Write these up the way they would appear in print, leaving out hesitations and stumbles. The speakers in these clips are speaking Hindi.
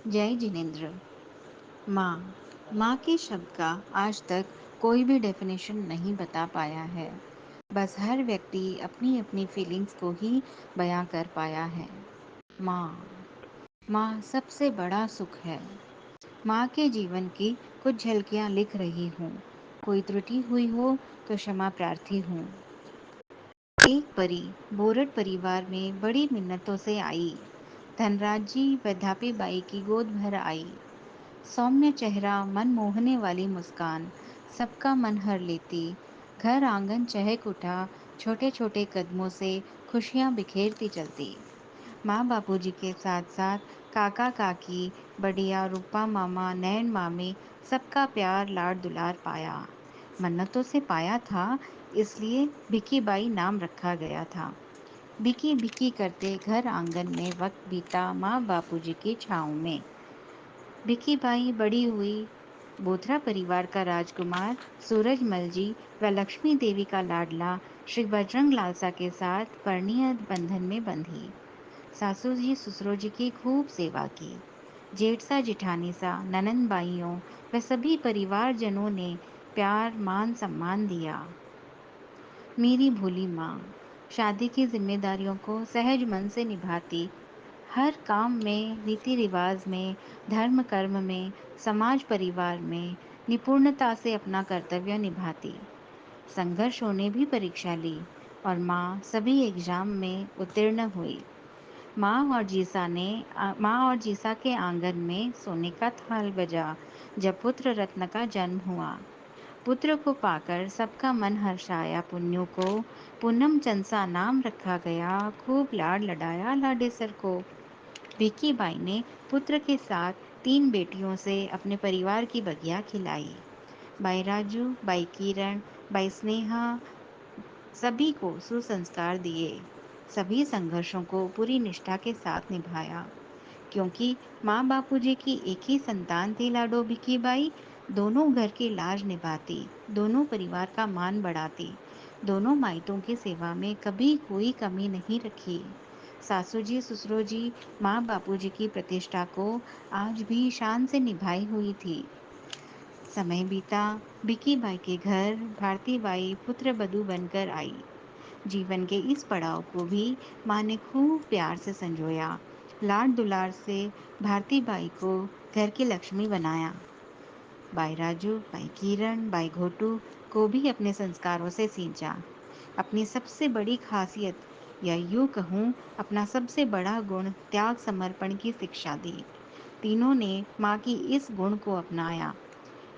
जय जिनेन्द्र। माँ। माँ के शब्द का आज तक कोई भी डेफिनेशन नहीं बता पाया है। बस हर व्यक्ति अपनी अपनी फीलिंग्स को ही बयां कर पाया है। माँ। माँ सबसे बड़ा सुख है। माँ के जीवन की कुछ झलकियाँ लिख रही हूँ। कोई त्रुटि हुई हो तो क्षमा प्रार्थी हूँ। एक परी बोरड परिवार में बड़ी मिन्नतों से आई। धनराज जी वैद्यापी बाई की गोद भर आई। सौम्य चेहरा, मन मोहने वाली मुस्कान, सबका मन हर लेती। घर आंगन चहक उठा, छोटे छोटे कदमों से खुशियां बिखेरती चलती। माँ बापूजी के साथ साथ काका काकी, बढ़िया रूपा मामा, नैन मामे, सबका प्यार लाड दुलार पाया। मन्नतों से पाया था, इसलिए भिकी बाई नाम रखा गया था। बिकी बिकी करते घर आंगन में वक्त बीता माँ बापूजी की छाँव में। भिकी बाई बड़ी हुई। बोथरा परिवार का राजकुमार सूरजमल जी व लक्ष्मी देवी का लाडला श्री बजरंग लालसा के साथ परिणय बंधन में बंधी। सासू जी ससुर जी की खूब सेवा की। जेठ सा जिठानी सा ननन बाइयों व सभी परिवारजनों ने प्यार मान सम्मान दिया। मेरी भोली माँ शादी की जिम्मेदारियों को सहज मन से निभाती। हर काम में, रीति रिवाज में, धर्म कर्म में, समाज परिवार में निपुणता से अपना कर्तव्य निभाती। संघर्षों ने भी परीक्षा ली और माँ सभी एग्जाम में उत्तीर्ण हुई। माँ और जीसा के आंगन में सोने का थाल बजा जब पुत्र रत्न का जन्म हुआ। पुत्र को पाकर सबका मन हर्षाया। पुन्नू को पूनम चंसा नाम रखा गया। खूब लाड लडाया लाडेसर को। भिकी बाई ने पुत्र के साथ 3 बेटियों से अपने परिवार की बगिया खिलाई। बाई राजू, बाई किरण, बाई स्नेहा सभी को सुसंस्कार दिए। सभी संघर्षों को पूरी निष्ठा के साथ निभाया। क्योंकि माँ बापूजी की एक ही संतान थी लाडो भिकी बाई। दोनों घर की लाज निभाती, दोनों परिवार का मान बढ़ाती, दोनों माइतों की सेवा में कभी कोई कमी नहीं रखी। सासू जी ससुरो जी माँ बापूजी की प्रतिष्ठा को आज भी शान से निभाई हुई थी। समय बीता। भिकी बाई के घर भारती बाई पुत्र बधू बनकर आई। जीवन के इस पड़ाव को भी माँ ने खूब प्यार से संजोया। लाड दुलार से भारती बाई को घर की लक्ष्मी बनाया। बाई राजू, बाई किरण, बाई घोटू को भी अपने संस्कारों से सींचा। अपनी सबसे बड़ी खासियत या यूं कहूँ अपना सबसे बड़ा गुण त्याग समर्पण की शिक्षा दी। तीनों ने माँ की इस गुण को अपनाया।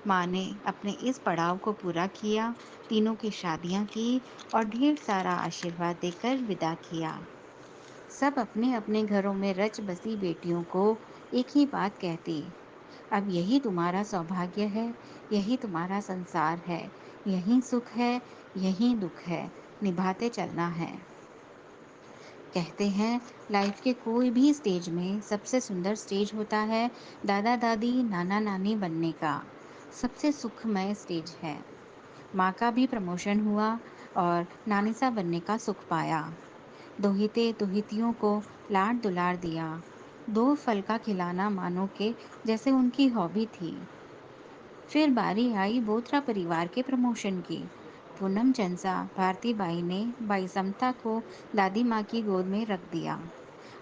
माँ ने अपने इस पड़ाव को पूरा किया, तीनों की शादियाँ की और ढेर सारा आशीर्वाद देकर विदा किया। सब अपने अपने घरों में रच बसी बेटियों को एक ही बात कहती, अब यही तुम्हारा सौभाग्य है, यही तुम्हारा संसार है, यही सुख है, यही दुख है, निभाते चलना है। कहते हैं लाइफ के कोई भी स्टेज में सबसे सुंदर स्टेज होता है दादा दादी नाना नानी बनने का। सबसे सुखमय स्टेज है। माँ का भी प्रमोशन हुआ और नानीसा बनने का सुख पाया। दोहिते दोहितियों को लाड दुलार दिया। 2 फल का खिलाना मानो के जैसे उनकी हॉबी थी। फिर बारी आई बोथरा परिवार के प्रमोशन की। पूनम चंसा भारती बाई ने बाई समता को दादी माँ की गोद में रख दिया।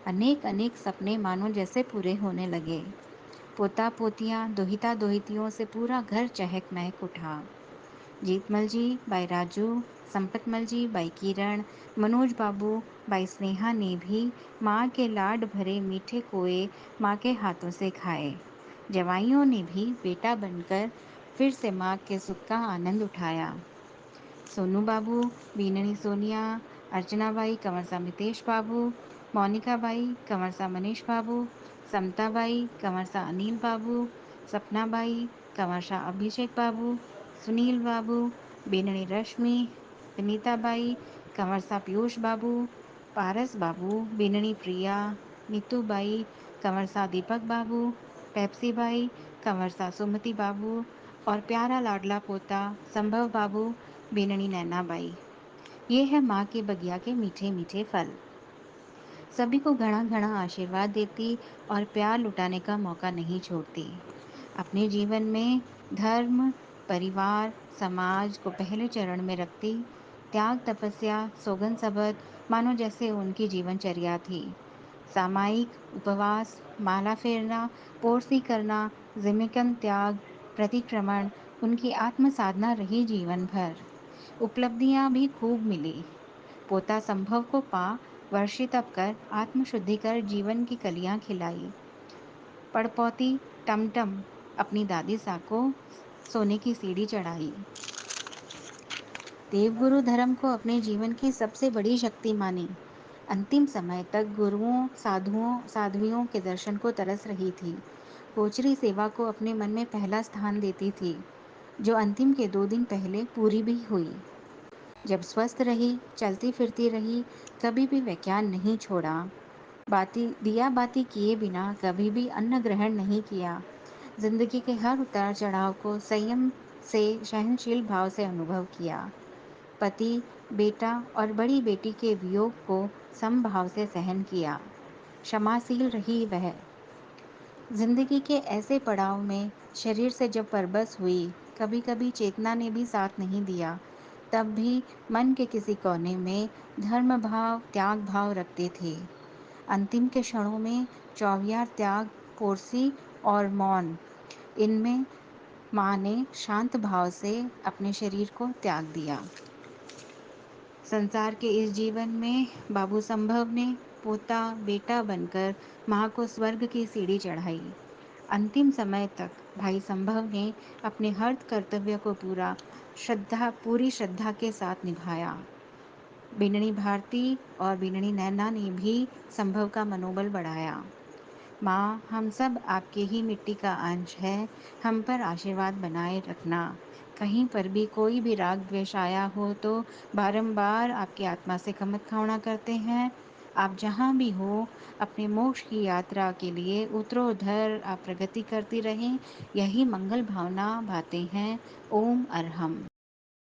अनेक अनेक सपने मानो जैसे पूरे होने लगे। पोता पोतियाँ दोहिता दोहितियों से पूरा घर चहक महक उठा। जीतमल जी, बाई राजू, संपतमल जी, बाई किरण, मनोज बाबू, बाई स्नेहा ने भी माँ के लाड भरे मीठे कोए माँ के हाथों से खाए। जवाइयों ने भी बेटा बनकर फिर से माँ के सुख का आनंद उठाया। सोनू बाबू, बीननी सोनिया, अर्चनाबाई, कंवरसा मितेश बाबू, मोनिकाबाई, कंवरसा मनीष बाबू, समताबाई, कंवरसा अनिल बाबू, सपनाबाई, कंवरसा अभिषेक बाबू, सुनील बाबू, बीननी रश्मि, विनीताबाई, कंवरसा पीयूष बाबू, पारस बाबू, बीननी प्रिया, नीतूबाई, कंवरसा दीपक बाबू, पेप्सीबाई, कंवरसा सुमति बाबू और प्यारा लाडला पोता संभव बाबू, बीननी नैनाबाई। ये है माँ के बगिया के मीठे मीठे फल। सभी को घड़ा घड़ा आशीर्वाद देती और प्यार लुटाने का मौका नहीं छोड़ती। अपने जीवन में धर्म, परिवार, समाज को पहले चरण में रखती। त्याग, तपस्या, सौगन शपथ मानो जैसे उनकी जीवनचर्या थी। सामायिक उपवास, माला फेरना, पोरसी करना, जिमिकन त्याग, प्रतिक्रमण उनकी आत्म साधना रही जीवन भर। उपलब्धियां भी खूब मिली। पोता संभव को पा वर्षित अब कर आत्मशुद्धि कर जीवन की कलियां खिलाई। पड़पौती टमटम अपनी दादी साको सोने की सीढ़ी चढ़ाई। देवगुरु धर्म को अपने जीवन की सबसे बड़ी शक्ति मानी। अंतिम समय तक गुरुओं, साधुओं, साध्वियों के दर्शन को तरस रही थी। कोचरी सेवा को अपने मन में पहला स्थान देती थी, जो अंतिम के 2 दिन पहले पूरी भी हुई। जब स्वस्थ रही, चलती फिरती रही, कभी भी व्याख्यान नहीं छोड़ा। दिया बाती किए बिना कभी भी अन्न ग्रहण नहीं किया। जिंदगी के हर उतार चढ़ाव को संयम से, सहनशील भाव से अनुभव किया। पति, बेटा और बड़ी बेटी के वियोग को समभाव से सहन किया। क्षमाशील रही वह। जिंदगी के ऐसे पड़ाव में शरीर से जब परबस हुई, कभी कभी चेतना ने भी साथ नहीं दिया, तब भी मन के किसी कोने में धर्म भाव, त्याग भाव रखते थे। अंतिम के क्षणों में चौवियार त्याग, पोरसी और मौन, इनमें माँ ने शांत भाव से अपने शरीर को त्याग दिया। संसार के इस जीवन में बाबू संभव ने पोता बेटा बनकर माँ को स्वर्ग की सीढ़ी चढ़ाई। अंतिम समय तक भाई संभव ने अपने हर कर्तव्य को पूरी श्रद्धा के साथ निभाया। बिननी भारती और बिननी नैना ने भी संभव का मनोबल बढ़ाया। माँ, हम सब आपके ही मिट्टी का अंश है, हम पर आशीर्वाद बनाए रखना। कहीं पर भी कोई भी राग द्वेष आया हो तो बारंबार आपकी आत्मा से खमत करते हैं। आप जहाँ भी हो, अपने मोक्ष की यात्रा के लिए उत्तरोधर आप प्रगति करती रहें, यही मंगल भावना बातें हैं। ओम अरहम।